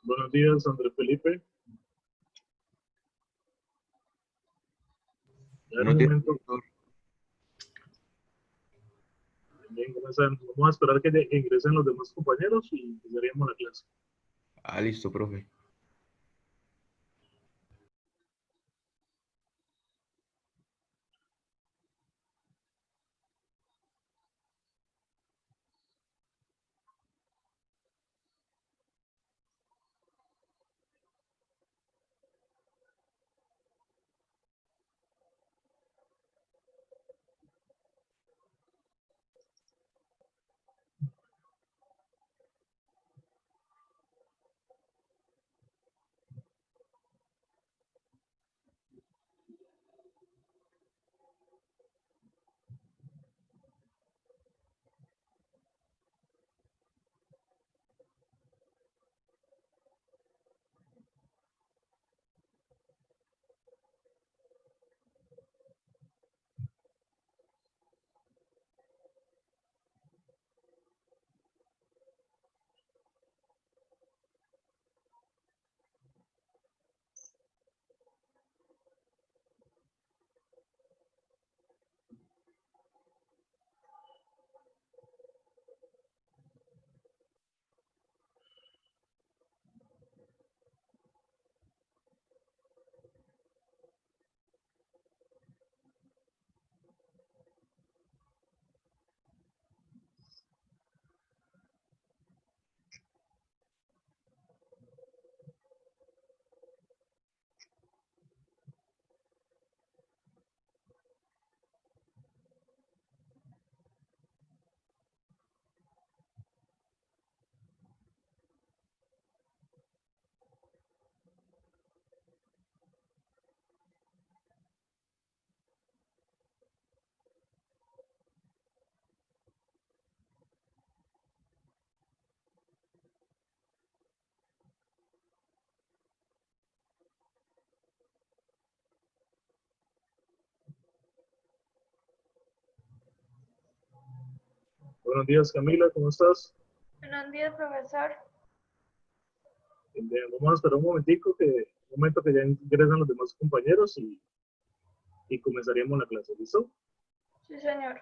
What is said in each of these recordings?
Buenos días, Andrés Felipe. Ya en un Buenos días, momento, Víctor. bien, vamos a esperar que ingresen los demás compañeros y empezaríamos la clase. Ah, listo, profe. Buenos días, Camila, ¿cómo estás? Buenos días, profesor. Bien, vamos a esperar un momento que ya ingresan los demás compañeros y comenzaríamos la clase, ¿listo? Sí, señor.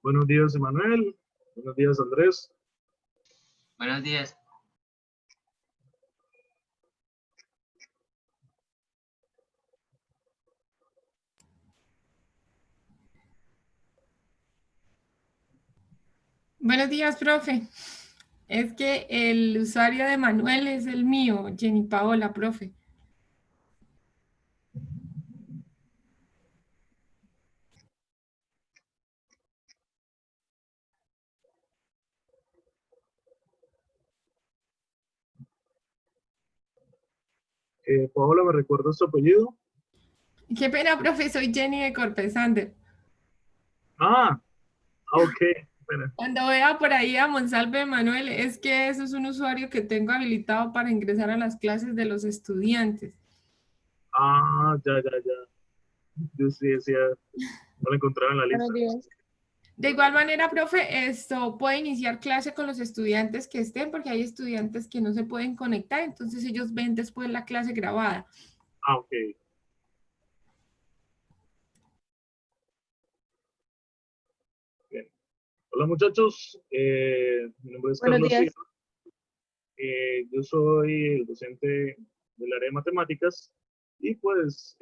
Buenos días, Emanuel. Buenos días, Andrés. Buenos días. Buenos días, profe. Es que el usuario de Manuel es el mío, Jenny Paola, profe. Paola, ¿me recuerdas tu apellido? Qué pena, profe, soy Jenny de Corpesander. Ah, ok. Bueno, Cuando vea por ahí a Monsalve Manuel, es que eso es un usuario que tengo habilitado para ingresar a las clases de los estudiantes. ya. Yo sí decía, no lo encontraba en la Buenos lista. días. De igual manera, profe, esto puede iniciar clase con los estudiantes que estén, porque hay estudiantes que no se pueden conectar, entonces ellos ven después la clase grabada. Ok. Bien. Hola, muchachos. Mi nombre es Buenos Carlos días. Silva. Yo soy el docente del área de matemáticas y pues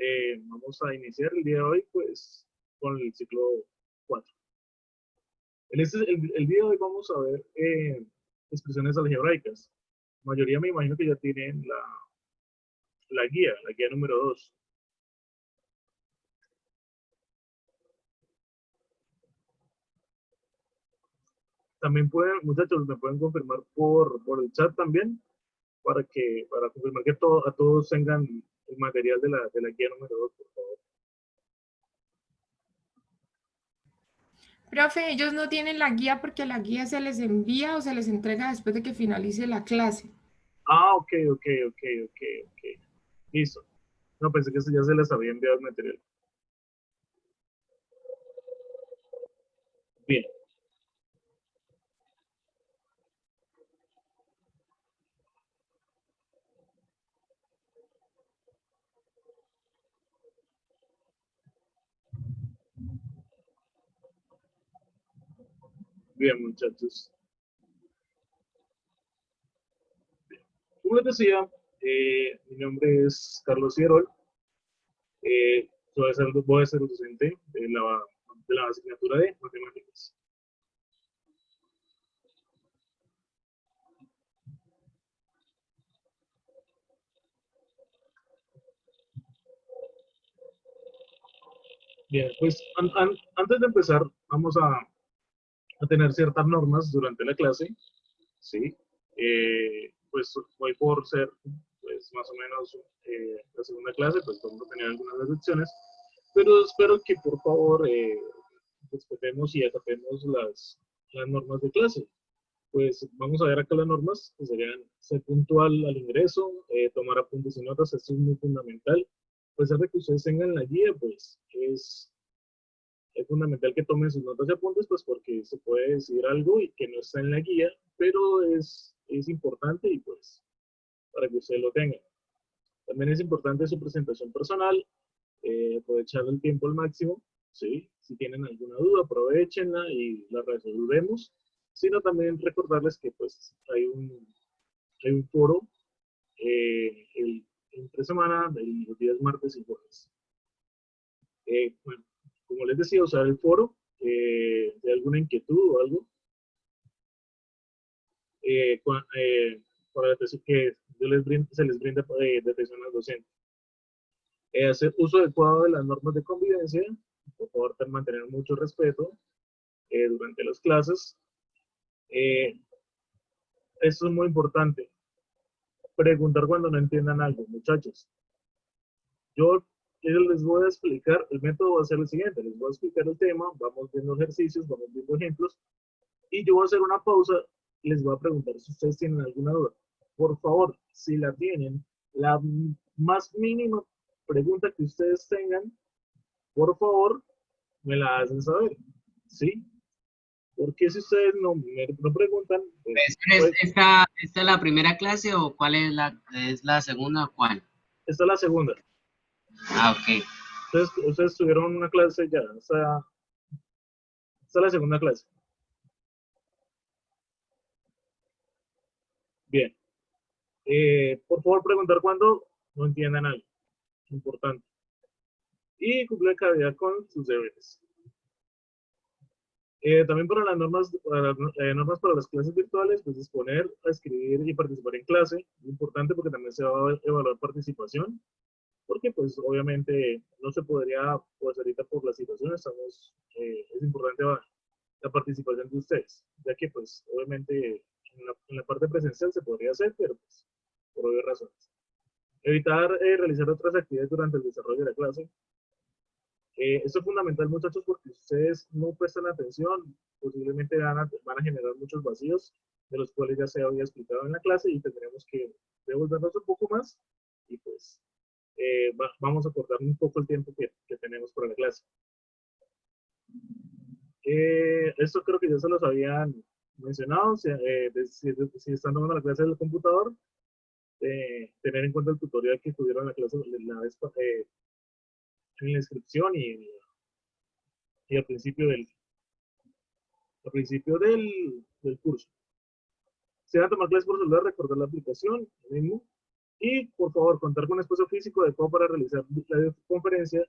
vamos a iniciar el día de hoy pues con el ciclo 4. El día de hoy vamos a ver expresiones algebraicas. La mayoría me imagino que ya tienen la guía número 2. También pueden, muchachos, me pueden confirmar por el chat también para confirmar que a todos tengan el material de la guía número 2, por favor. Profe, ellos no tienen la guía porque la guía se les envía o se les entrega después de que finalice la clase. Ok. Listo. No, pensé que ya se les había enviado el material. Bien. Bien, muchachos. Como les decía, mi nombre es Carlos Hierol. Voy a ser docente de la asignatura de matemáticas. Bien, pues antes de empezar, vamos a tener ciertas normas durante la clase, ¿sí? Pues hoy por ser pues, más o menos la segunda clase, pues vamos a tener algunas restricciones, pero espero que por favor respetemos y acatemos las normas de clase. Pues vamos a ver acá las normas, que serían ser puntual al ingreso, tomar apuntes y notas, esto es muy fundamental. A pesar de que ustedes tengan la guía, pues es fundamental que tomen sus notas y apuntes, pues porque se puede decir algo y que no está en la guía, pero es importante y pues para que ustedes lo tengan. También es importante su presentación personal, aprovechar el tiempo al máximo, ¿sí? Si tienen alguna duda, aprovechenla y la resolvemos. Sino también recordarles que pues hay un foro entre semana, los días martes y jueves. Bueno, como les decía, usar el foro de alguna inquietud o algo para decir que se les brinda de atención al docente. Hacer uso adecuado de las normas de convivencia, por favor, mantener mucho respeto durante las clases. Esto es muy importante. Preguntar cuando no entiendan algo, muchachos. Yo les voy a explicar, el método va a ser el siguiente, les voy a explicar el tema, vamos viendo ejercicios, vamos viendo ejemplos, y yo voy a hacer una pausa y les voy a preguntar si ustedes tienen alguna duda. Por favor, si la tienen, la más mínima pregunta que ustedes tengan, por favor, me la hacen saber, ¿sí? Porque si ustedes no preguntan, pues, ¿Esta es la primera clase o cuál es la segunda o cuál? esta es la segunda. Ah, ok. Ustedes tuvieron una clase ya, esta Esta es la segunda clase. Bien. Por favor, preguntar cuando no entiendan algo. Importante. Y cumplir cabalidad con sus deberes. También para las normas para las clases virtuales, pues disponer a escribir y participar en clase. Es importante porque también se va a evaluar participación. Porque pues obviamente no se podría, pues ahorita por la situación es importante la participación de ustedes, ya que pues obviamente en la parte presencial se podría hacer, pero pues por obvias razones. Evitar realizar otras actividades durante el desarrollo de la clase. Esto es fundamental, muchachos, porque si ustedes no prestan atención, posiblemente van a generar muchos vacíos, de los cuales ya se había explicado en la clase y tendremos que devolvernos un poco más y pues vamos a cortar un poco el tiempo que tenemos para la clase. Esto creo que ya se los habían mencionado, si están tomando la clase del computador, tener en cuenta el tutorial que tuvieron en la clase en la inscripción y al principio del curso. Si van a tomar clases por celular, recordar la aplicación mismo. Y por favor, contar con un espacio físico adecuado para realizar la conferencia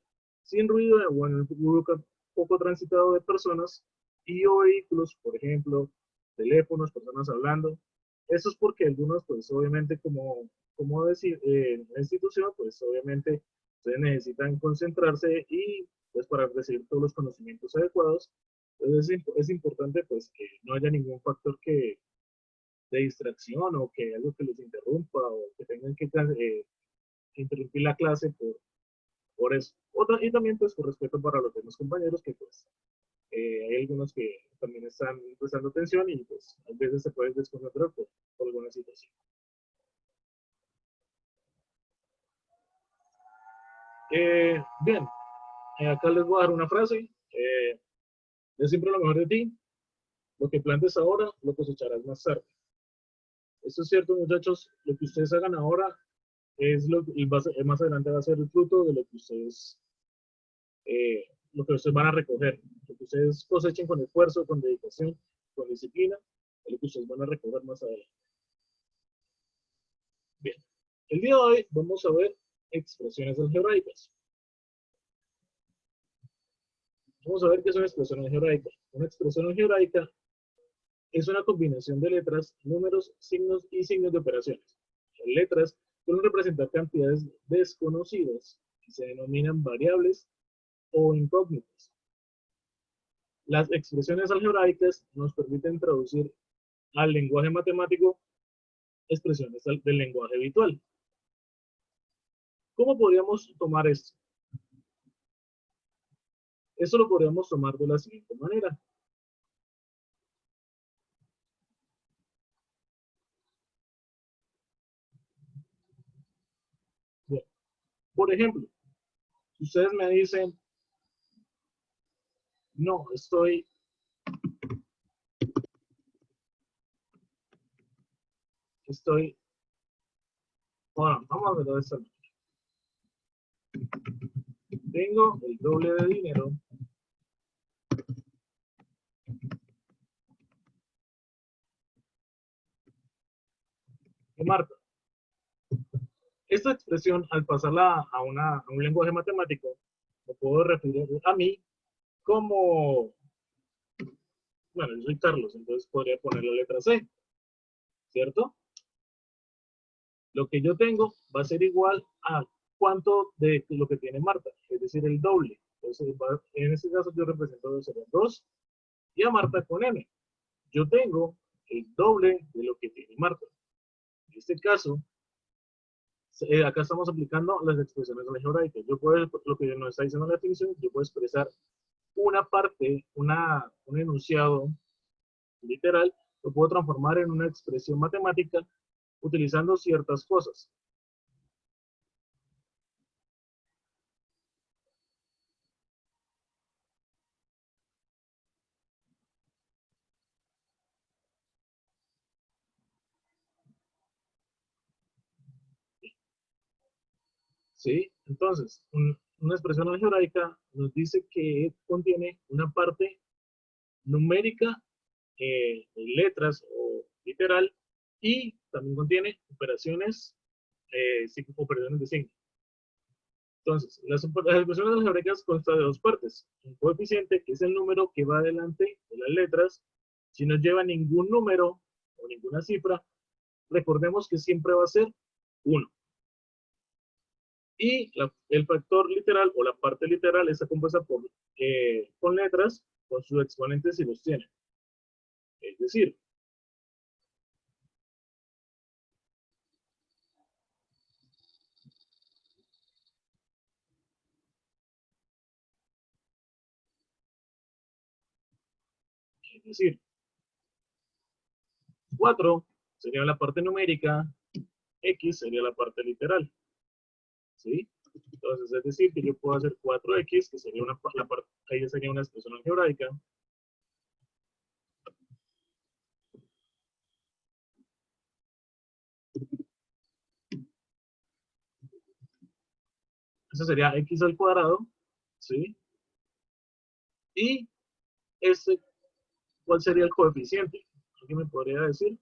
sin ruido o en un lugar poco transitado de personas y o vehículos, por ejemplo, teléfonos, personas hablando. Eso es porque algunos, pues obviamente, como decir, en la institución, pues obviamente ustedes necesitan concentrarse y pues para recibir todos los conocimientos adecuados. Entonces es importante pues que no haya ningún factor de distracción o que algo que les interrumpa o que tengan que interrumpir la clase por eso. Y también pues con respeto para los demás compañeros que pues hay algunos que también están prestando atención y pues a veces se pueden desconcentrar por alguna situación. Bien, acá les voy a dar una frase. Es siempre lo mejor de ti. Lo que plantes ahora, lo cosecharás más tarde. Esto es cierto, muchachos. Lo que ustedes hagan ahora es más adelante va a ser el fruto de lo que ustedes van a recoger. Lo que ustedes cosechen con esfuerzo, con dedicación, con disciplina, es lo que ustedes van a recoger más adelante. Bien, el día de hoy vamos a ver expresiones algebraicas. Vamos a ver qué son expresiones algebraicas. Una expresión algebraica es una combinación de letras, números, signos y signos de operaciones. Las letras suelen representar cantidades desconocidas y se denominan variables o incógnitas. Las expresiones algebraicas nos permiten traducir al lenguaje matemático expresiones del lenguaje habitual. ¿Cómo podríamos tomar esto? Esto lo podríamos tomar de la siguiente manera. Bien. Por ejemplo, si ustedes me dicen, no, bueno, vamos a verlo de esta manera. Tengo el doble de dinero que Marta. Esta expresión, al pasarla a un lenguaje matemático, lo puedo referir a mí como, bueno, yo soy Carlos, entonces podría poner la letra C, ¿cierto? Lo que yo tengo va a ser igual a cuánto de lo que tiene Marta, es decir, el doble. Entonces, en este caso yo represento 2 y a Marta con M. Yo tengo el doble de lo que tiene Marta. En este caso, acá estamos aplicando las expresiones algebraicas. Yo puedo, lo que nos está diciendo la definición, yo puedo expresar una parte, un enunciado literal, lo puedo transformar en una expresión matemática utilizando ciertas cosas. ¿Sí? Entonces, una expresión algebraica nos dice que contiene una parte numérica, letras o literal, y también contiene operaciones, operaciones de signo. Entonces, las expresiones algebraicas constan de dos partes. Un coeficiente, que es el número que va delante de las letras. Si no lleva ningún número o ninguna cifra, recordemos que siempre va a ser 1. Y el factor literal o la parte literal está compuesta con letras, con sus exponentes si los tiene. Es decir, Es decir, 4 sería la parte numérica, X sería la parte literal. ¿Sí? Entonces, es decir, que yo puedo hacer 4X, que sería ahí sería una expresión algebraica. Eso sería X al cuadrado, ¿sí? Y ¿cuál sería el coeficiente? ¿Alguien me podría decir?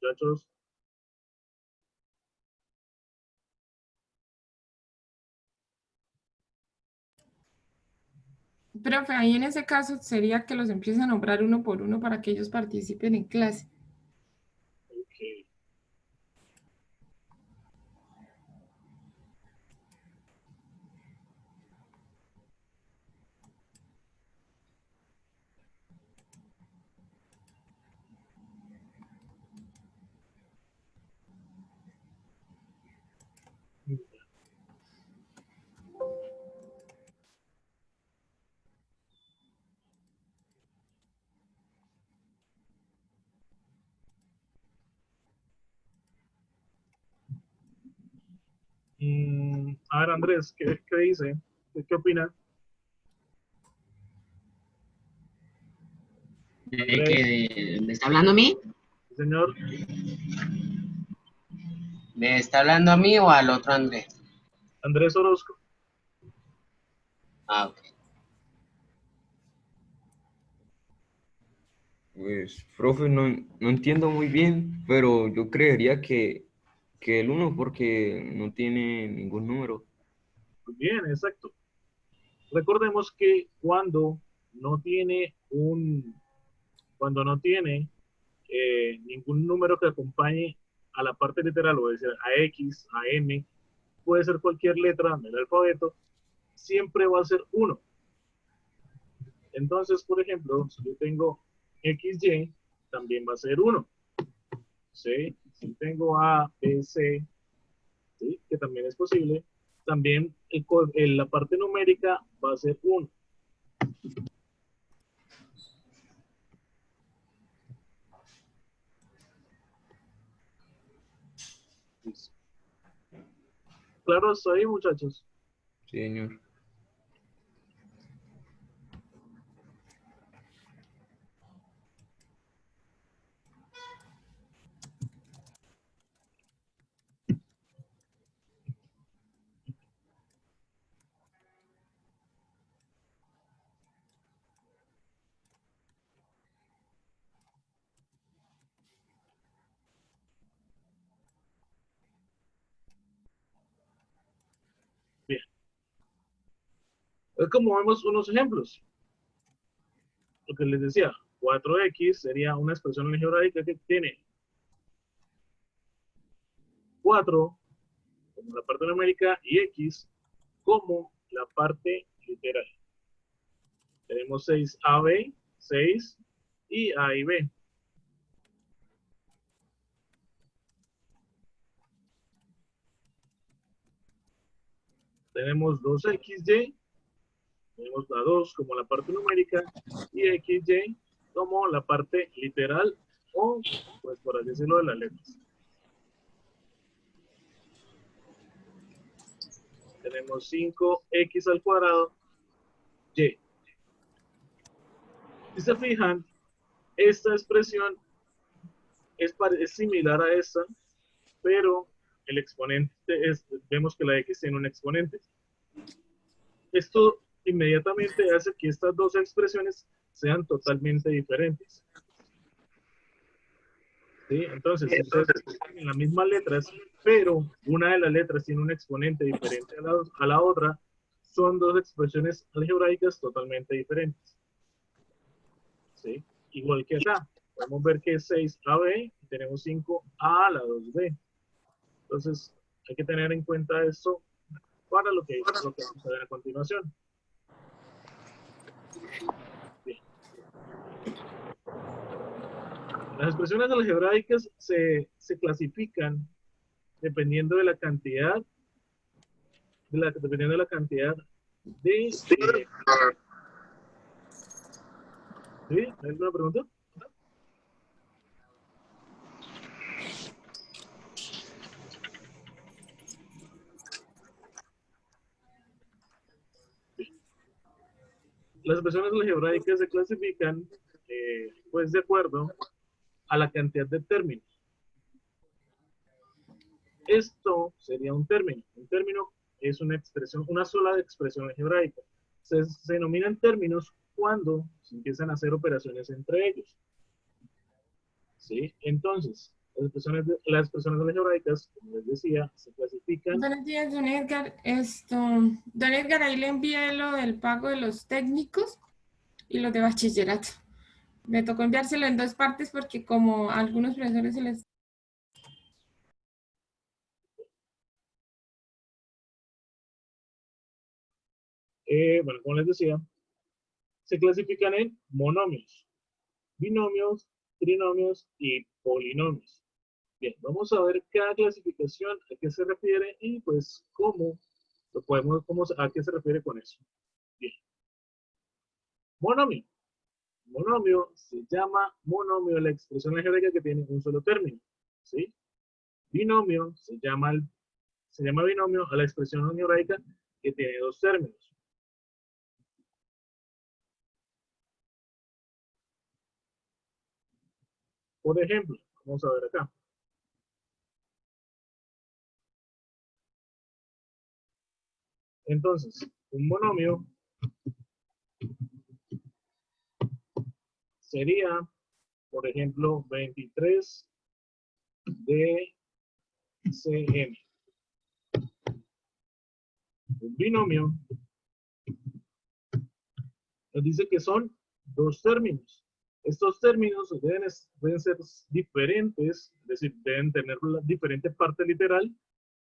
Muchachos, Profe, ahí en ese caso sería que los empiecen a nombrar uno por uno para que ellos participen en clase. ok. A ver, Andrés, ¿qué dice? ¿Qué opina? ¿Me está hablando a mí? Señor ¿Me está hablando a mí o al otro Andrés? Andrés Orozco. Ah, ok. Pues, profe, no entiendo muy bien, pero yo creería que el uno porque no tiene ningún número. Muy bien, exacto. Recordemos que cuando no tiene ningún número que acompañe a la parte literal, o decir a X, a M, puede ser cualquier letra del alfabeto, siempre va a ser 1. Entonces, por ejemplo, si yo tengo XY, también va a ser 1. ¿Sí? Si tengo A, B, C, ¿sí? Que también es posible, también la parte numérica va a ser 1. Claro, hasta ahí, muchachos. Sí, señor. Bien. Es como vemos unos ejemplos. Lo que les decía, 4X sería una expresión algebraica que tiene 4 como la parte numérica y X como la parte literal. Tenemos 6AB, 6 y A y B. Tenemos 2XY, tenemos la 2 como la parte numérica y XY como la parte literal o, pues por así decirlo, de las letras. tenemos 5x al cuadrado y. Si se fijan, esta expresión es similar a esta, pero el exponente vemos que la x tiene un exponente. Esto inmediatamente hace que estas dos expresiones sean totalmente diferentes. ¿Sí? Entonces, si ustedes tienen las mismas letras, pero una de las letras tiene un exponente diferente a la otra, son dos expresiones algebraicas totalmente diferentes. ¿Sí? Igual que acá, podemos ver que es 6AB y tenemos 5A a la 2B. Entonces, hay que tener en cuenta esto para lo que vamos a ver a continuación. Bien. Las expresiones algebraicas se clasifican dependiendo de la cantidad dependiendo de la cantidad de ¿sí? ¿Hay alguna pregunta? Las expresiones algebraicas se clasifican pues de acuerdo a la cantidad de términos. Esto sería un término. Un término es una expresión, una sola expresión algebraica. Se denominan términos cuando se empiezan a hacer operaciones entre ellos. ¿Sí? Entonces, las expresiones algebraicas, como les decía, se clasifican. Buenos días, don Edgar. Don Edgar, ahí le envié lo del pago de los técnicos y los de bachillerato. Me tocó enviárselo en dos partes porque como a algunos profesores se les... Bueno, como les decía, se clasifican en monomios, binomios, trinomios y polinomios. Bien, vamos a ver cada clasificación a qué se refiere y pues a qué se refiere con eso. Bien. Monomio. Monomio se llama monomio la expresión algebraica que tiene un solo término. ¿Sí? Binomio se llama binomio a la expresión algebraica que tiene dos términos. Por ejemplo, vamos a ver acá. Entonces, un monomio sería, por ejemplo, 23 DCM. Un binomio nos dice que son dos términos. Estos términos deben ser diferentes, es decir, deben tener una diferente parte literal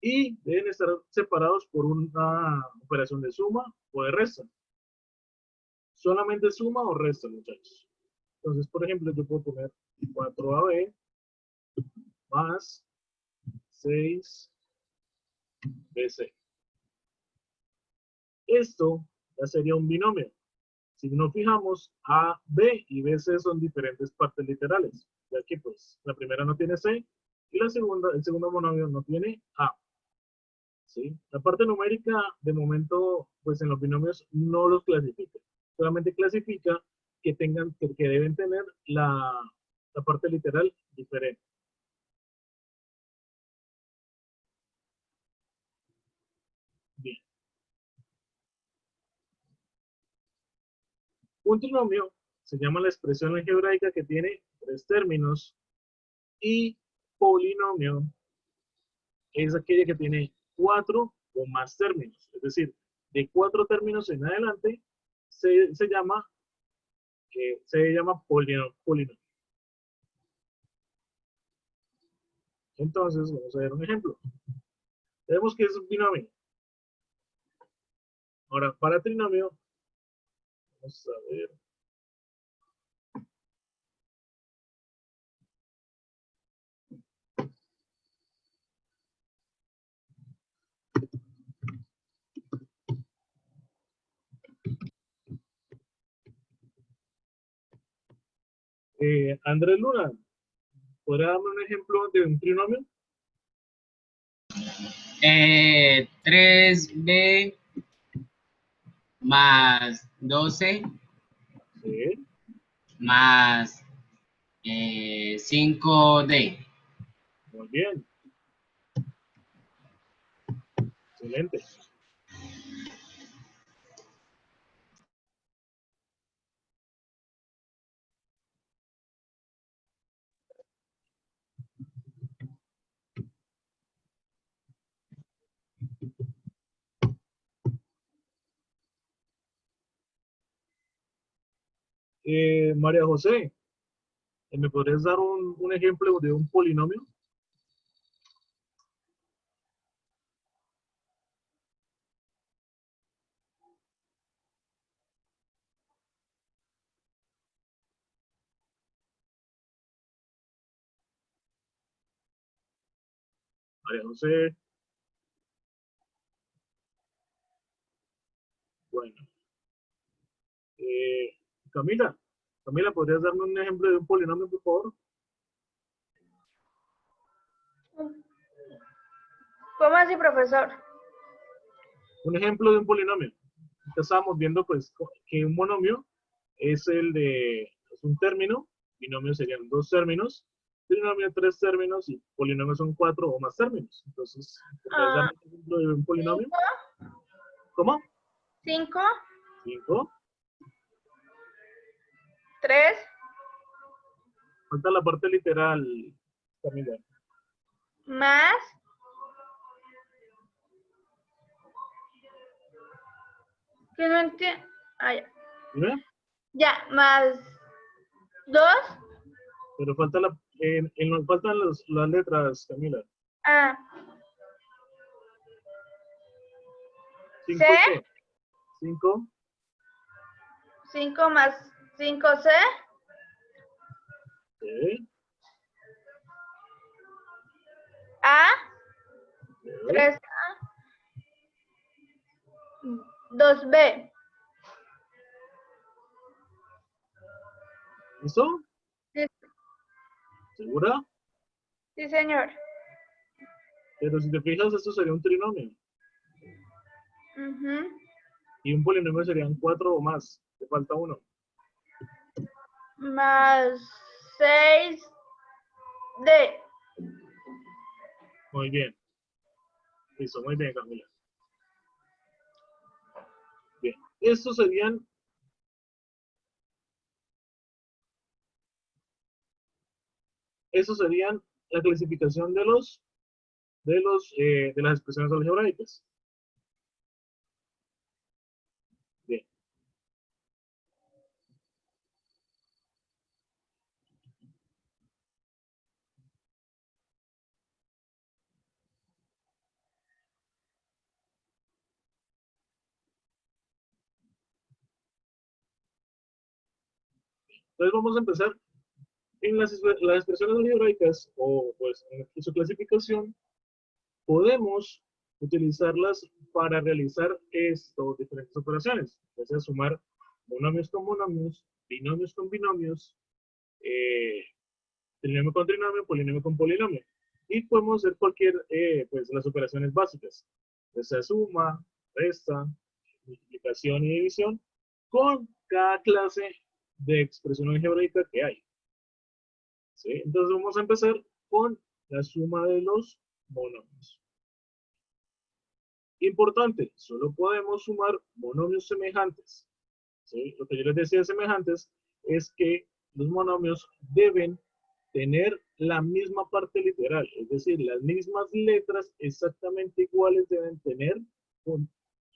y deben estar separados por una operación de suma o de resta. Solamente suma o resta, muchachos. Entonces, por ejemplo, yo puedo poner 4AB más 6BC. Esto ya sería un binomio. Si nos fijamos, A, B y BC son diferentes partes literales, ya que pues la primera no tiene C y el segundo monomio no tiene A. ¿Sí? La parte numérica, de momento, pues en los binomios no los clasifica. Solamente clasifica que deben tener la parte literal diferente. Bien. Un trinomio se llama la expresión algebraica que tiene tres términos y polinomio es aquella que tiene 4 o más términos. Es decir, de 4 términos en adelante se llama polinomio. Entonces, vamos a ver un ejemplo. Vemos que es un binomio. Ahora, para trinomio, vamos a ver. Andrés Luna, ¿podrá darme un ejemplo de un trinomio? 3b más 12 Sí, más 5d. muy bien. Excelente. María José, ¿me podrías dar un ejemplo de un polinomio? María José, bueno. Eh, Camila, Camila, ¿podrías darme un ejemplo de un polinomio, por favor? ¿Cómo así, profesor? Un ejemplo de un polinomio. Ya estábamos viendo, pues, que un monomio es es un término, binomio serían dos términos, trinomio tres términos y polinomio son cuatro o más términos. Entonces, ¿podrías darme un ejemplo de un polinomio? ¿Cómo? 5, Cinco. 3, Falta la parte literal, Camila. más, que no entiendo. Ah, ya. ¿Dime? Ya, más 2. Pero falta faltan las letras, Camila. Ah, ¿Cinco C, qué? Cinco. 5 más 5C, Sí. A, Sí. 3A, 2B. ¿Listo? Sí, ¿Segura? sí, señor. Pero si te fijas, esto sería un trinomio. Ujú. Y un polinomio serían cuatro o más. Te falta uno. Más 6D. Muy bien. Listo, muy bien, Camila. Bien. Estos serían la clasificación de las expresiones algebraicas. Bien. Entonces vamos a empezar en las expresiones algebraicas o pues en su clasificación. Podemos utilizarlas para realizar diferentes operaciones, ya sea sumar monomios con monomios, binomios con binomios, eh, trinomio con trinomio, polinomio con polinomio. Y podemos hacer pues las operaciones básicas, ya sea suma, resta, multiplicación y división, con cada clase de expresión algebraica que hay. ¿Sí? Entonces vamos a empezar con la suma de los monomios. Importante, solo podemos sumar monomios semejantes. ¿Sí? Lo que yo les decía de semejantes es que los monomios deben tener la misma parte literal, es decir, las mismas letras exactamente iguales deben tener,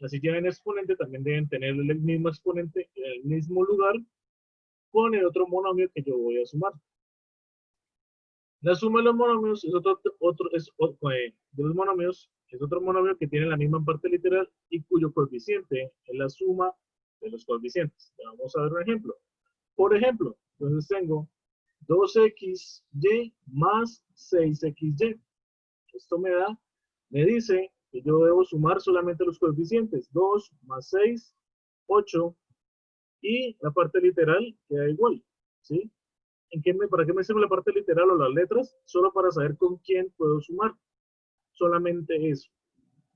así tienen exponente, también deben tener el mismo exponente en el mismo lugar con el otro monomio que yo voy a sumar. La suma de los monomios es de los monomios es otro monomio que tiene la misma parte literal y cuyo coeficiente es la suma de los coeficientes. Vamos a ver un ejemplo. Por ejemplo, entonces tengo 2xy más 6xy. Esto me dice que yo debo sumar solamente los coeficientes. 2 más 6, 8. Y la parte literal queda igual. ¿Sí? ¿Para qué me sirve la parte literal o las letras? Solo para saber con quién puedo sumar. Solamente eso.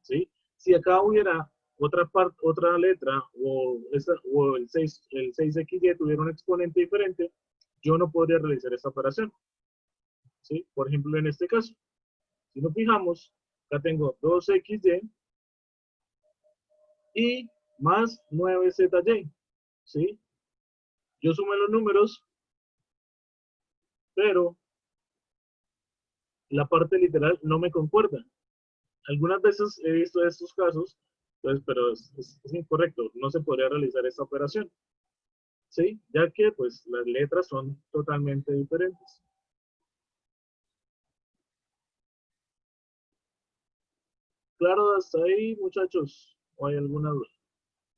¿sí? Si acá hubiera otra letra o el 6xy tuviera un exponente diferente, yo no podría realizar esta operación, ¿sí? Por ejemplo, en este caso, si nos fijamos, acá tengo 2xy y más 9zy, ¿sí? Yo sumé los números, pero la parte literal no me concuerda. Algunas veces he visto estos casos, pues, pero es incorrecto, no se podría realizar esta operación, ¿sí? Ya que pues las letras son totalmente diferentes. Claro, hasta ahí, muchachos, ¿o hay alguna duda?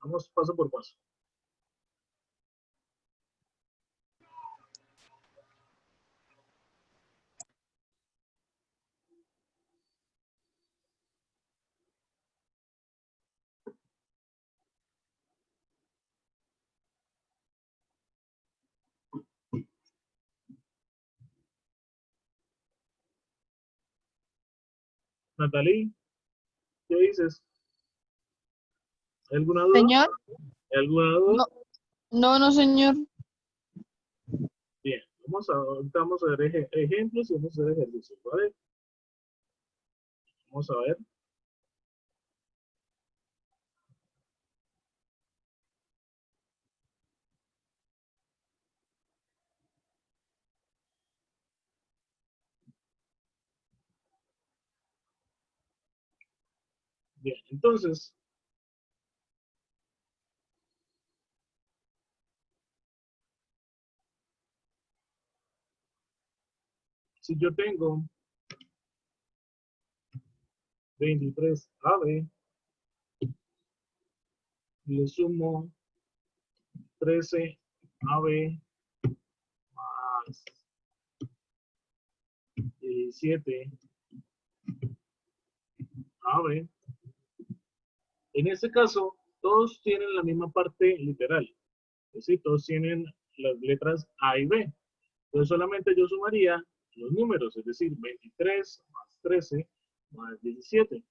Vamos paso por paso. Natalie, ¿qué dices? ¿Hay alguna duda? Señor, ¿Hay alguna duda? no, señor. Bien, ahorita vamos a ver ejemplos y vamos a hacer ejercicios, ¿vale? Vamos a ver. Bien, entonces, si yo tengo 23AB, le sumo 13AB más 17AB. En este caso, todos tienen la misma parte literal. Es decir, todos tienen las letras A y B. Entonces solamente yo sumaría los números, es decir, 23 más 13 más 17.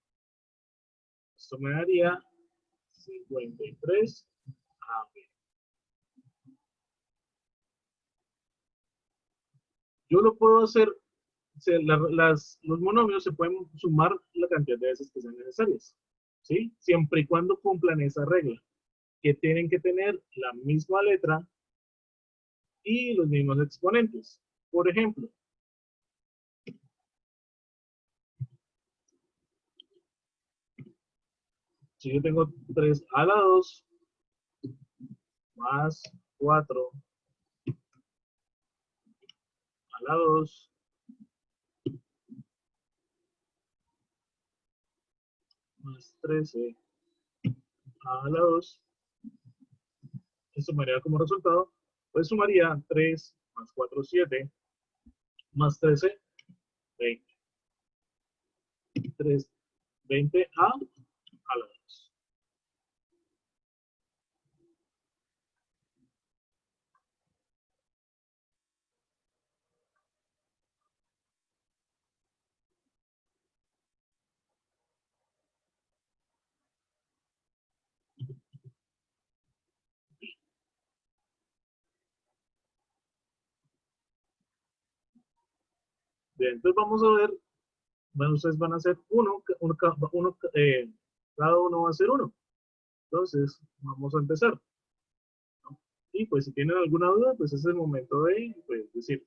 Esto me daría 53 AB. Yo lo puedo hacer, los monomios se pueden sumar la cantidad de veces que sean necesarias, ¿sí? Siempre y cuando cumplan esa regla, que tienen que tener la misma letra y los mismos exponentes. Por ejemplo, si yo tengo 3 a la 2 más 4 a la 2 más 13 a la 2, esto me daría como resultado, pues sumaría 3 más 4, 7, más 13, 20. 3, 20 a la 2. Bien, entonces vamos a ver, bueno, ustedes van a hacer cada uno va a hacer uno. Entonces, vamos a empezar, ¿no? Y pues si tienen alguna duda, pues es el momento de pues, decir.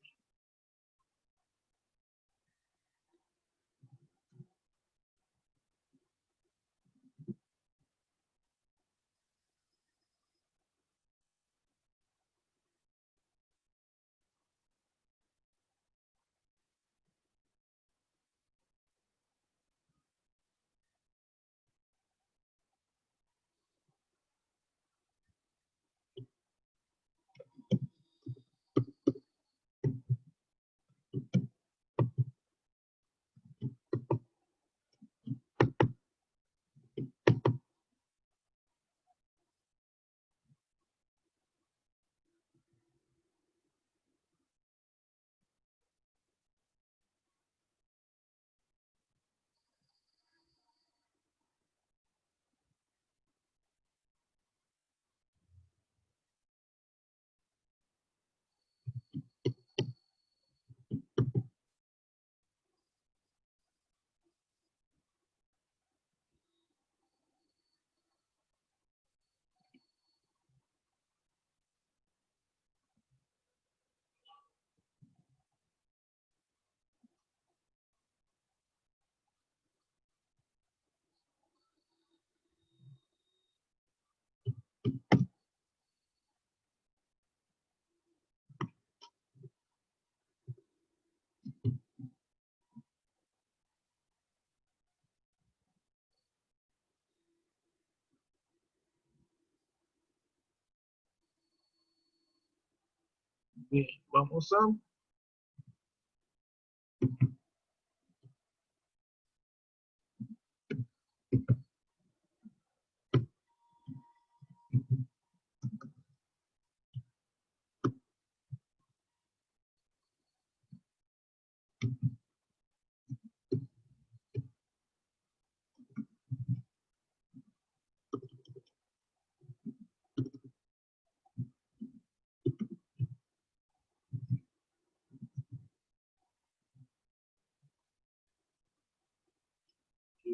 Bien, vamos a...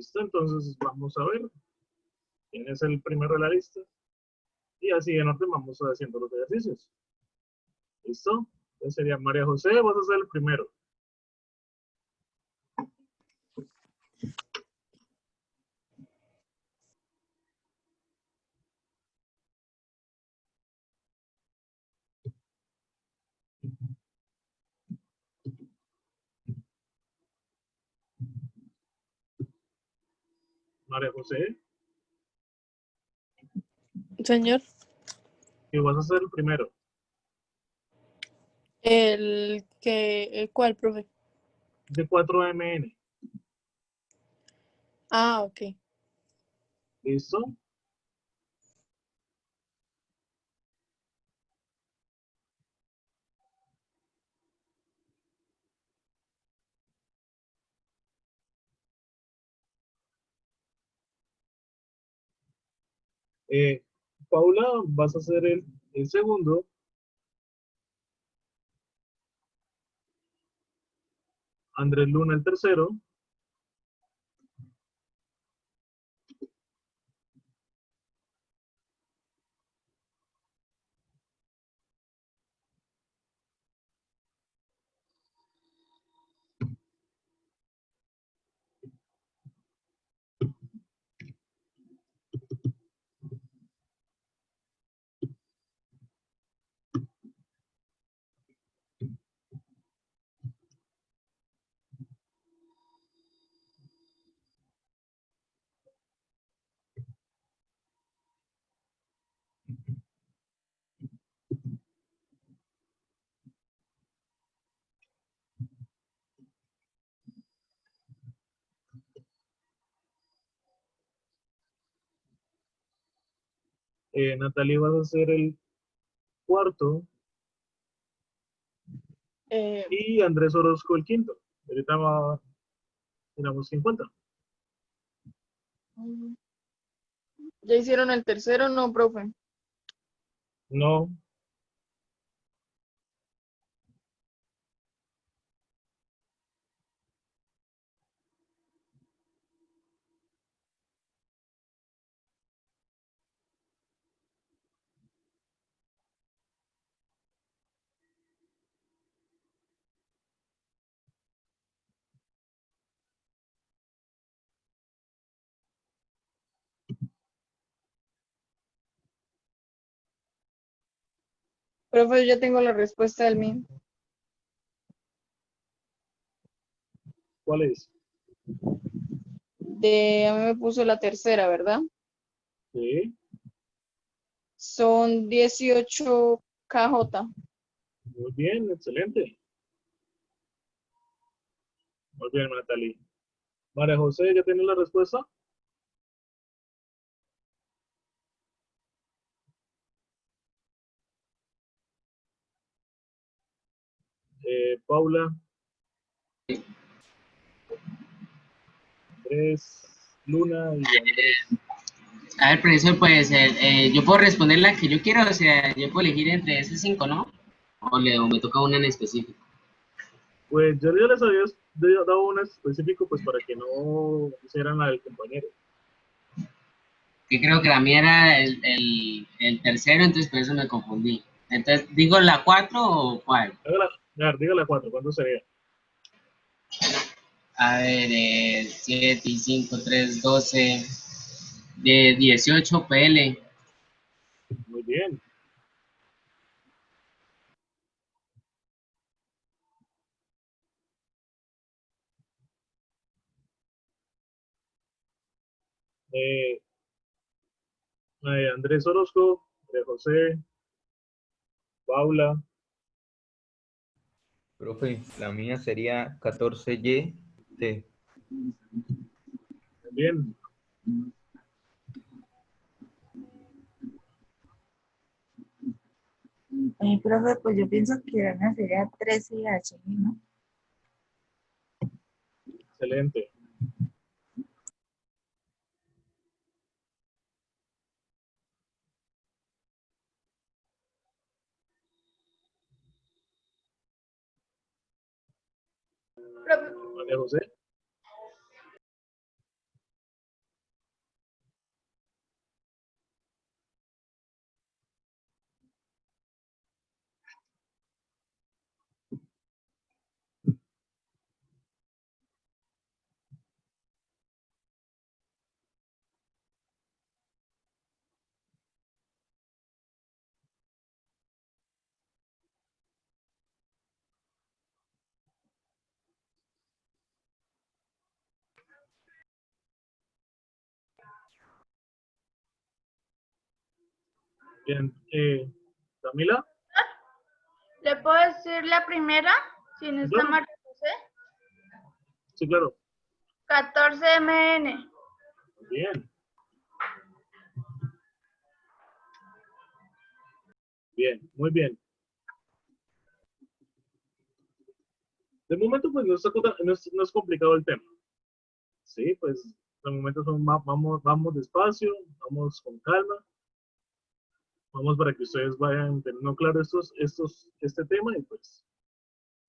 Listo, entonces vamos a ver quién es el primero de la lista. Y así en orden vamos haciendo los ejercicios. ¿Listo? Entonces sería María José, vas a ser el primero. María José, Señor, y vas a ser el primero. ¿cuál, profe? De 4MN. Ah, ok. ¿Listo? Eh, Paula, vas a ser el segundo. Andrés Luna, el tercero. Natalie, vas a ser el cuarto. Eh, Y Andrés Orozco, el quinto. Ahorita tenemos 50. ¿Ya hicieron el tercero? No, profe. No. Profe, yo ya tengo la respuesta del mío. ¿Cuál es? A mí me puso la tercera, ¿verdad? Sí. Son 18 KJ. Muy bien, excelente. Muy bien, Natalie. María José, ¿ya tienes la respuesta? Paula, Andrés, Luna y Andrés. A ver, profesor, pues yo puedo responder la que yo quiero, o sea, yo puedo elegir entre esos 5, ¿no? O me toca una en específico. Pues yo ya les había dado un específico pues para que no hicieran la del compañero. Que creo que la mía era el tercero, entonces por eso me confundí. Entonces, ¿digo la 4 o cuál? Dígala 4, ¿cuánto sería? A ver, 7 y 5, 3, 12, de 18 PL. Muy bien. Eh, Andrés Orozco, José, Paula, Profe, la mía sería 14Y T. Bien, Profe, pues yo pienso que la mía sería 13H, ¿no? excelente. Profe, María José. Bien, Camila. ¿le puedo decir la primera? Si no está Claro. María José. Sí, claro. 14 MN. Bien. Bien, muy bien. De momento, pues no es complicado el tema. Sí, pues de momento vamos despacio, vamos con calma. Vamos para que ustedes vayan teniendo claro este tema y pues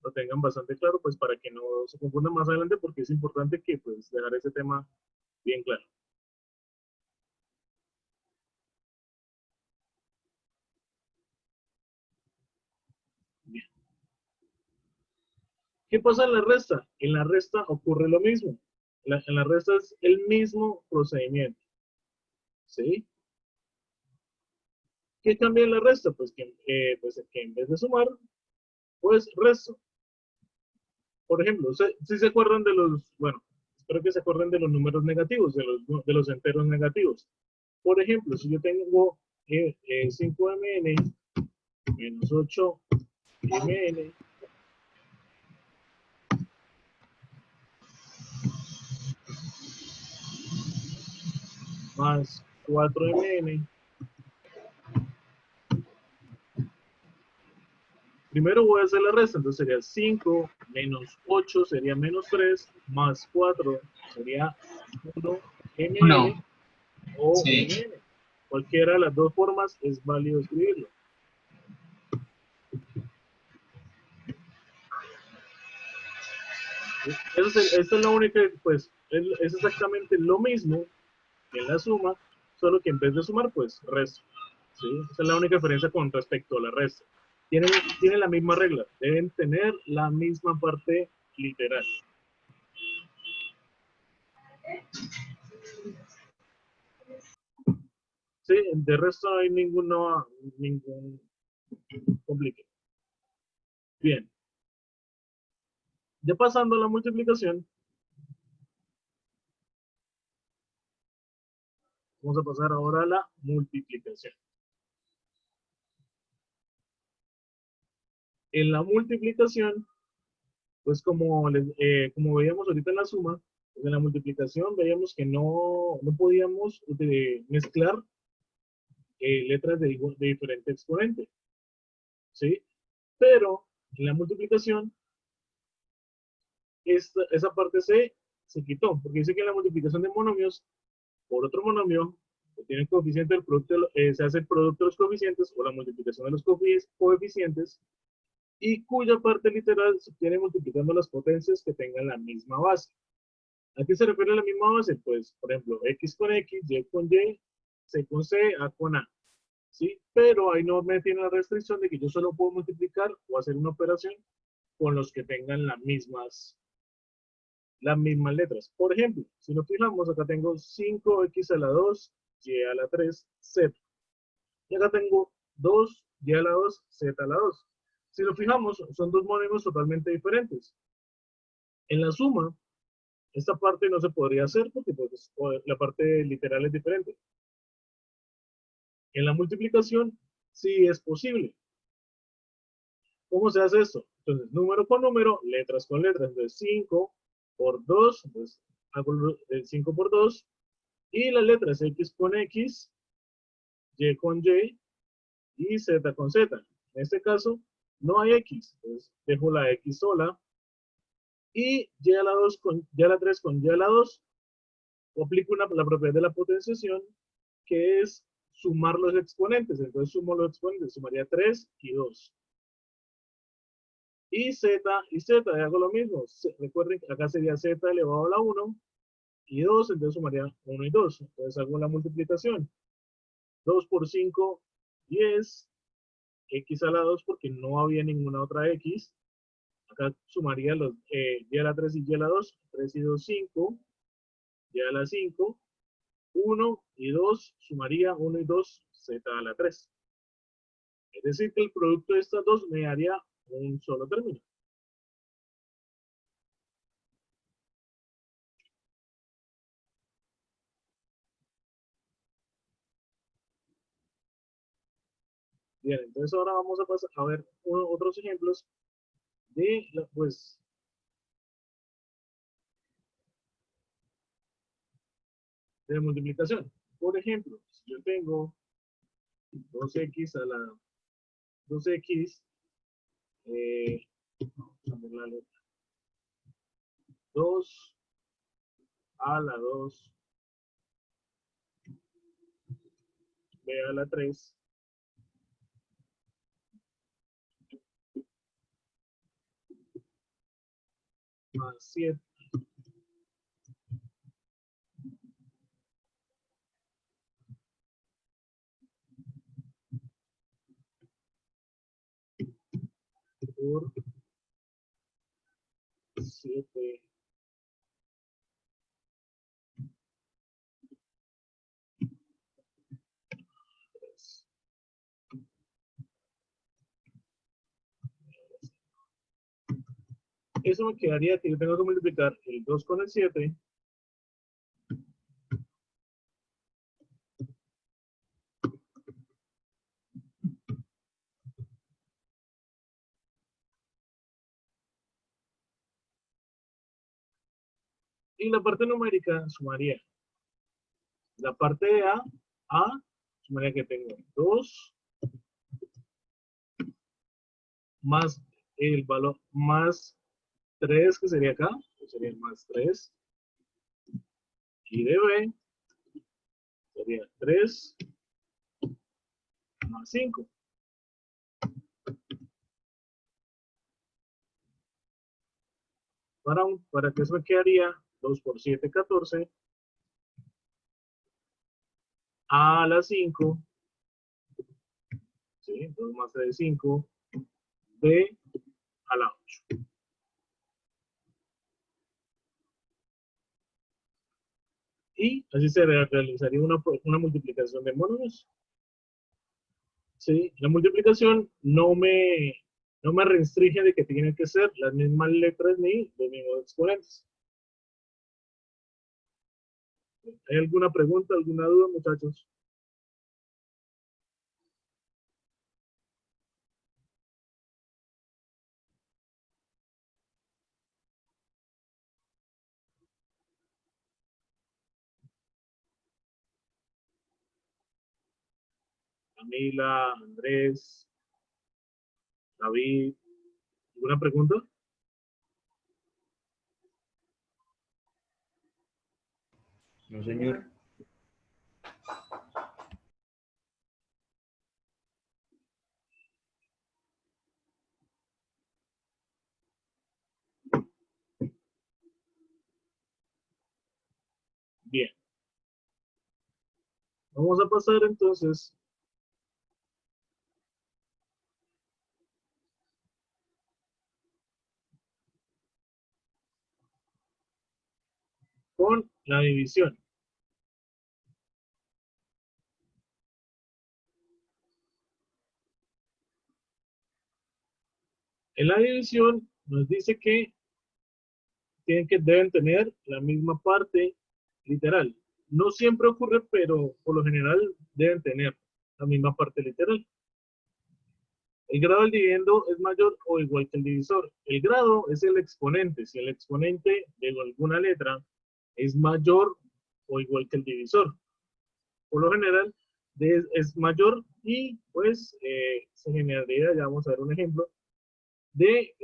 lo tengan bastante claro, pues para que no se confundan más adelante, porque es importante que pues dejar ese tema bien claro. Bien. ¿Qué pasa en la resta? En la resta ocurre lo mismo. En la resta es el mismo procedimiento. ¿Sí? ¿Qué cambia en la resta? Pues que en vez de sumar, pues resto. Por ejemplo, si se acuerdan de bueno, espero que se acuerden de los números negativos, de los enteros negativos. Por ejemplo, si yo tengo 5mn menos 8mn más 4mn, primero voy a hacer la resta, entonces sería 5 menos 8 sería menos 3, más 4 sería 1mn Uno. o Sí. mn. Cualquiera de las dos formas es válido escribirlo. Esta es la única, pues, es exactamente lo mismo que en la suma, solo que en vez de sumar, pues, resto. ¿Sí? Esa es la única diferencia con respecto a la resta. Tienen la misma regla, deben tener la misma parte literal. Sí, de resto no hay ningún complique. Bien. Ya pasando a la multiplicación, vamos a pasar ahora a la multiplicación. En la multiplicación, pues como veíamos ahorita en la suma, pues en la multiplicación veíamos que no podíamos mezclar letras de diferente exponente, ¿sí? Pero en la multiplicación, esa parte se quitó, porque dice que en la multiplicación de monomios por otro monomio que tiene coeficiente del producto, se hace el producto de los coeficientes o la multiplicación de los coeficientes y cuya parte literal se obtiene multiplicando las potencias que tengan la misma base. ¿A qué se refiere la misma base? Pues, por ejemplo, x con x, y con y, c con c, a con a. ¿Sí? Pero ahí no me tiene la restricción de que yo solo puedo multiplicar o hacer una operación con los que tengan las mismas letras. Por ejemplo, si nos fijamos, acá tengo 5x a la 2, y a la 3, z. Y acá tengo 2, y a la 2, z a la 2. Si nos fijamos, son dos modelos totalmente diferentes. En la suma, esta parte no se podría hacer porque pues, la parte literal es diferente. En la multiplicación, sí es posible. ¿Cómo se hace esto? Entonces, número con número, letras con letras. Entonces, 5 por 2, entonces hago el 5 por 2. Y las letras X con X, Y con Y y Z con Z. En este caso, no hay X. Entonces, dejo la X sola. Y Y a la 2 con Y a la 3 con Y a la 2. Aplico la propiedad de la potenciación, que es sumar los exponentes. Entonces, sumo los exponentes. Sumaría 3 y 2. Y Z, y hago lo mismo. Recuerden que acá sería Z elevado a la 1 y 2, entonces sumaría 1 y 2. Entonces hago la multiplicación. 2 por 5, 10. X a la 2 porque no había ninguna otra X. Acá sumaría los Y a la 3 y Y a la 2. 3 y 2, 5. Y a la 5, 1 y 2. Sumaría 1 y 2, Z a la 3. Es decir, que el producto de estas dos me daría un solo término. Bien, entonces ahora vamos a pasar a ver otros ejemplos de, pues, de multiplicación. Por ejemplo, si yo tengo 2x a la 2x, vamos a ver la letra, 2 a la 2, b a la 3, más 7, por 7, eso me quedaría que yo tengo que multiplicar el 2 con el 7. Y la parte numérica sumaría la parte de a sumaría que tengo 2 más el valor más 3 que sería acá, que sería más 3. Y de b sería 3 más 5. Para que eso me quedaría 2 por 7, 14. A la 5. ¿Sí? 2 más 3, 5. B a la 8. Y así se realizaría una multiplicación de monomios. ¿Sí? La multiplicación no me restringe de que tienen que ser las mismas letras ni los mismos exponentes. ¿Hay alguna pregunta, alguna duda, muchachos? Camila, Andrés, David, ¿alguna pregunta? No, señor. Bien. Vamos a pasar entonces con la división. En la división nos dice que deben tener la misma parte literal. No siempre ocurre, pero por lo general deben tener la misma parte literal. El grado del dividendo es mayor o igual que el divisor. El grado es el exponente. Si el exponente de alguna letra es mayor o igual que el divisor. Por lo general es mayor y pues se generaría, ya vamos a ver un ejemplo, de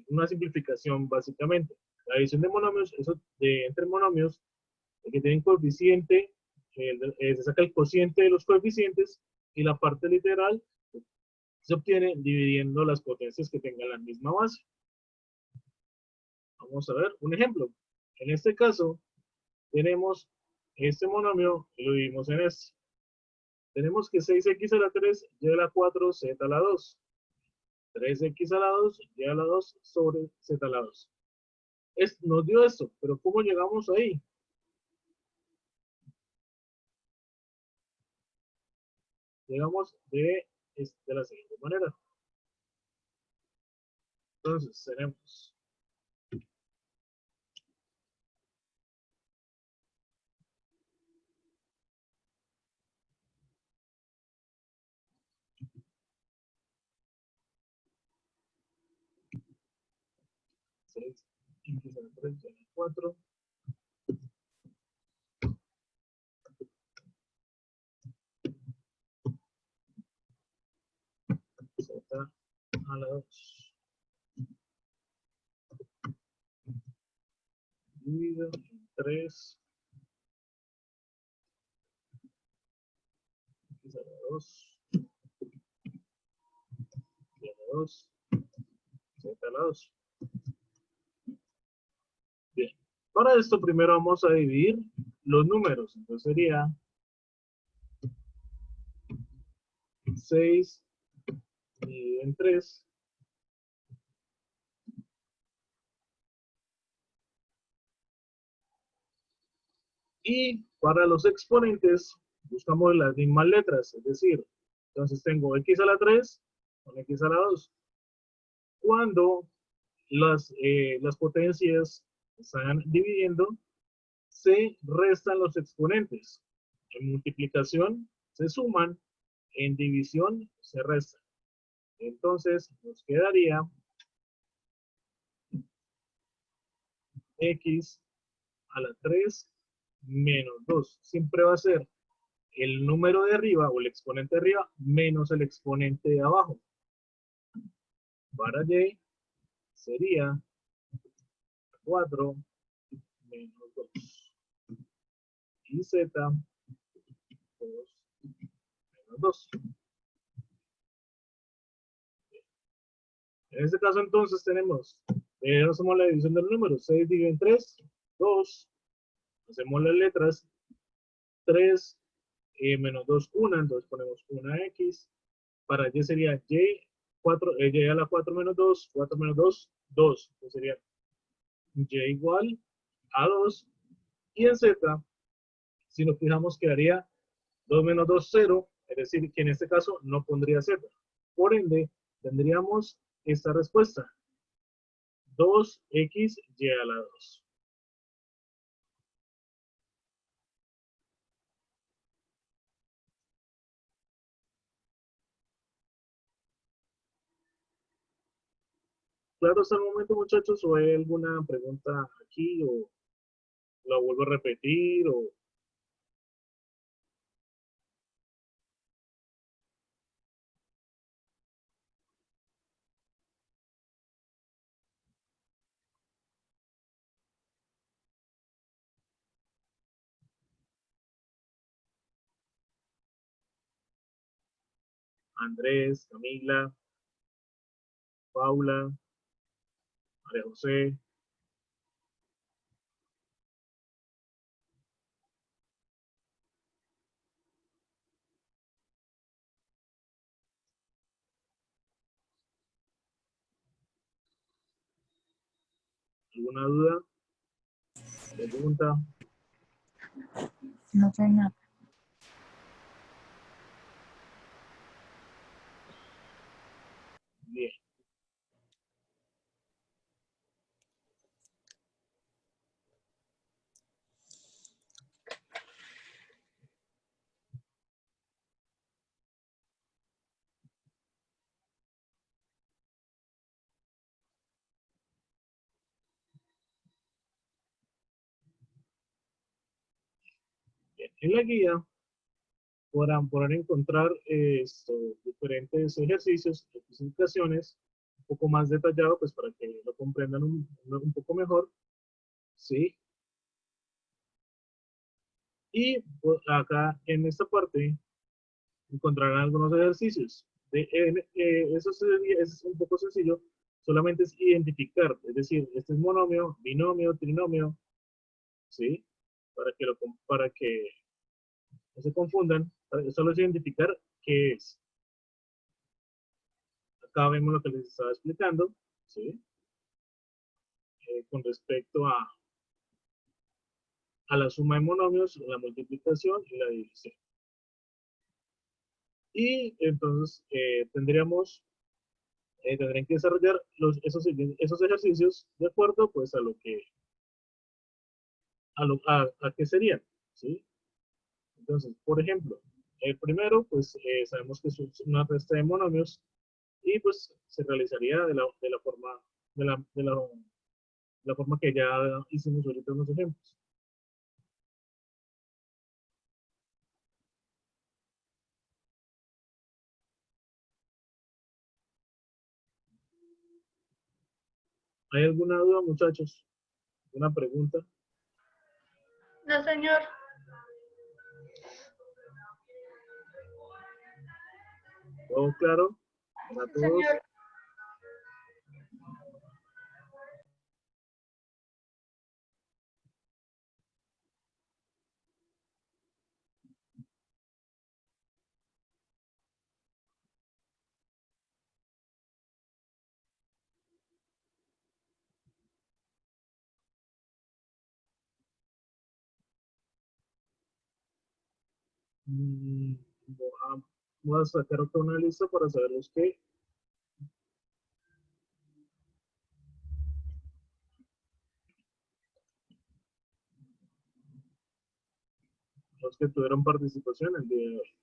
una simplificación básicamente. La división de monomios, eso entre monomios que tienen coeficiente, se saca el cociente de los coeficientes y la parte literal se obtiene dividiendo las potencias que tengan la misma base. Vamos a ver un ejemplo. En este caso, tenemos este monomio y lo dividimos en este. Tenemos que 6x a la 3 y a la 4 z a la 2. 3x a la 2 y a la 2 sobre z a la 2. Nos dio esto, pero ¿cómo llegamos ahí? Llegamos de la siguiente manera. Entonces, tenemos seis x a la 3 y a la 4. Z a la 2. Dividido en 3 x a la 2 y a la 2 z a la 2. Bien. Para esto primero vamos a dividir los números. Entonces sería 6 dividido en 3. Y para los exponentes buscamos las mismas letras, es decir, entonces tengo x a la 3 con x a la 2. Cuando las potencias están dividiendo, se restan los exponentes. En multiplicación se suman, en división se restan. Entonces nos quedaría x a la 3 menos 2. Siempre va a ser el número de arriba o el exponente de arriba menos el exponente de abajo. Para y sería 4 menos 2. Y z, 2 menos 2. En este caso entonces tenemos, hacemos la división de los números. 6 dividido en 3, 2. Hacemos las letras. 3 menos 2, 1. Entonces ponemos 1x. Para y sería y, 4, y a la 4 menos 2, 4 menos 2, 2. Entonces sería y igual a 2. Y en z, si nos fijamos, quedaría 2 menos 2, 0. Es decir, que en este caso no pondría z. Por ende, tendríamos esta respuesta. 2x y a la 2. Claro, hasta el momento, muchachos, o hay alguna pregunta aquí, o la vuelvo a repetir, o Andrés, Camila, Paula, María José. ¿Alguna duda? ¿Pregunta? No sé nada. Bien. En la guía podrán encontrar diferentes ejercicios, especificaciones, un poco más detallado, pues para que lo comprendan un poco mejor, ¿sí? Y pues, acá en esta parte encontrarán algunos ejercicios. Eso es un poco sencillo, solamente es identificar, es decir, este es monomio, binomio, trinomio, ¿sí? Para que no se confundan, solo es identificar qué es. Acá vemos lo que les estaba explicando, ¿sí? Con respecto a la suma de monomios, la multiplicación y la división. Y entonces tendrían que desarrollar esos ejercicios de acuerdo pues a qué serían, ¿sí? Entonces, por ejemplo, el primero, pues sabemos que es una resta de monomios y pues se realizaría de la forma que ya hicimos ahorita en los ejemplos. ¿Hay alguna duda, muchachos? ¿Alguna pregunta? No, señor. ¿Todo claro? ¿Para Sí, todos? señor. Mm, voy a sacar otra una lista para saber los que tuvieron participación el día de hoy.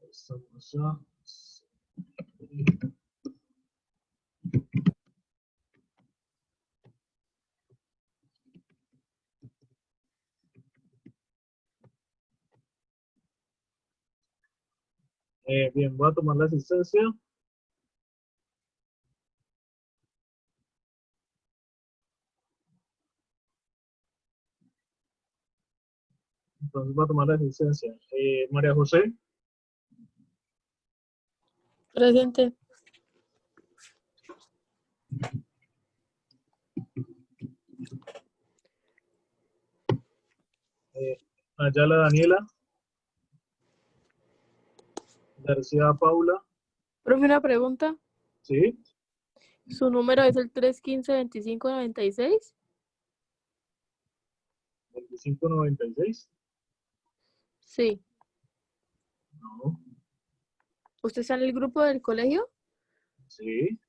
Estamos ya. Bien, voy a tomar la asistencia. Entonces voy a tomar la asistencia. María José, Presente. Ayala Daniela, García Paula, Profe, una pregunta. ¿sí? ¿Su número es el 315-2596? 2596. Sí. No, ¿Usted está en el grupo del colegio? sí.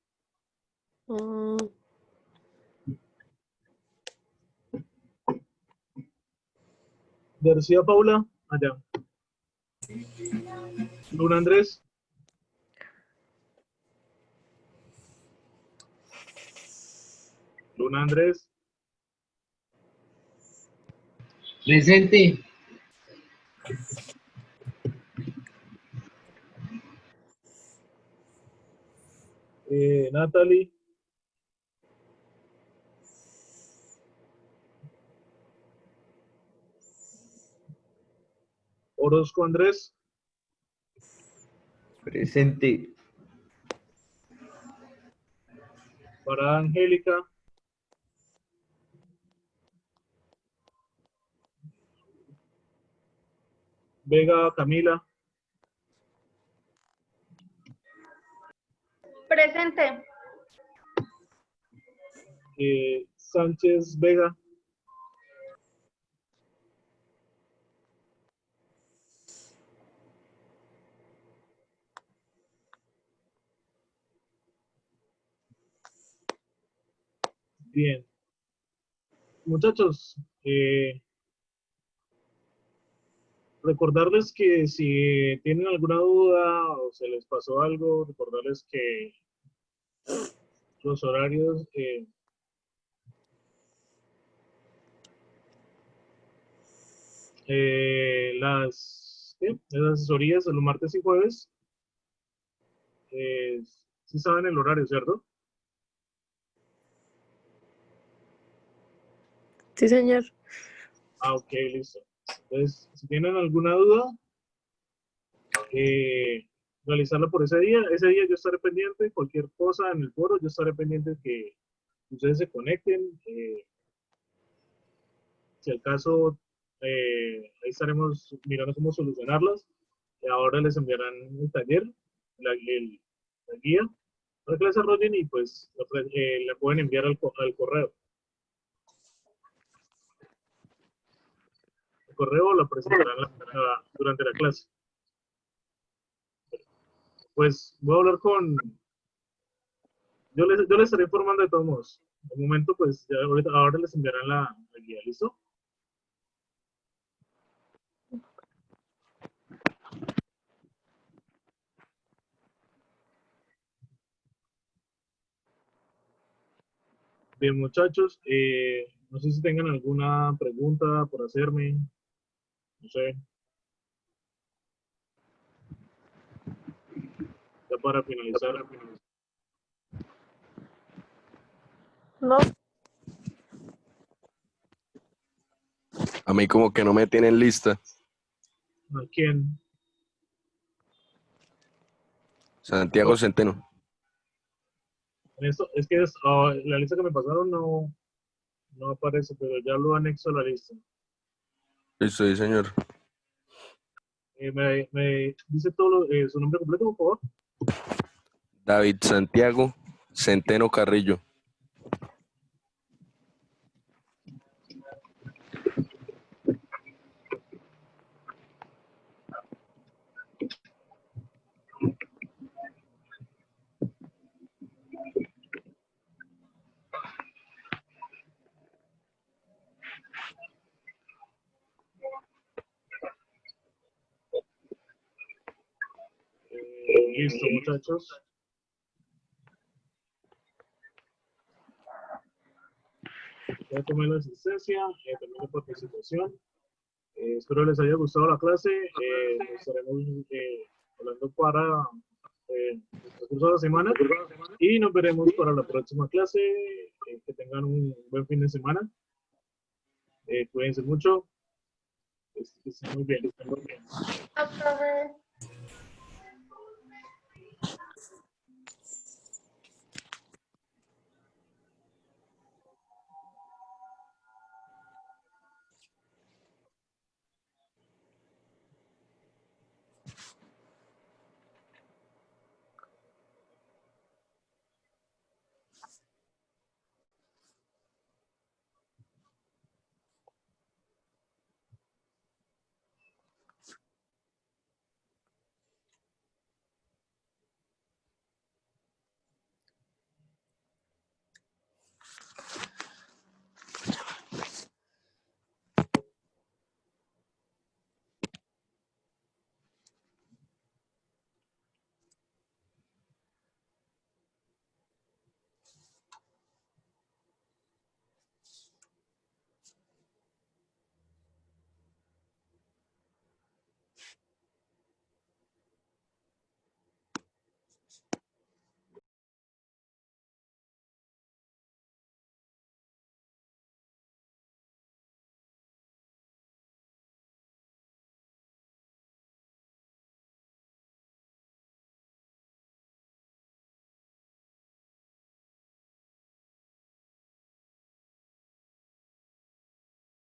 Ah, García Paula, allá. Luna Andrés, Luna Andrés, Presente. Natalie, Orozco Andrés, Presente. Para Angélica. Vega Camila. Presente. Sánchez Vega. Bien. Muchachos, recordarles que si tienen alguna duda o se les pasó algo, recordarles que los horarios las asesorías de los martes y jueves, sí saben el horario, ¿cierto? Sí, señor. Ah, ok, listo. Entonces, si tienen alguna duda, realizarla por ese día. Ese día yo estaré pendiente, cualquier cosa en el foro, yo estaré pendiente que ustedes se conecten. Si al caso, ahí estaremos mirando cómo solucionarlas. Y ahora les enviarán el taller, la guía, para que la desarrollen y pues la pueden enviar al correo. El correo la presentarán durante la clase. Pues voy a hablar yo les estaré informando de todos modos. De momento, pues ya ahora les enviarán la guía, ¿listo? Bien, muchachos, no sé si tengan alguna pregunta por hacerme, no sé. Ya para finalizar. No, A mí como que no me tienen lista. ¿A quién? Santiago Centeno. Es que la lista que me pasaron no aparece, pero ya lo anexo a la lista. Listo, sí, señor. Me dice su nombre completo, por favor. David Santiago Centeno Carrillo. Listo, muchachos. Ya tomé la asistencia, también la participación. Espero les haya gustado la clase. Nos estaremos hablando para el curso de la semana y nos veremos para la próxima clase. Que tengan un buen fin de semana. Cuídense mucho. Que estén muy bien. Hasta luego.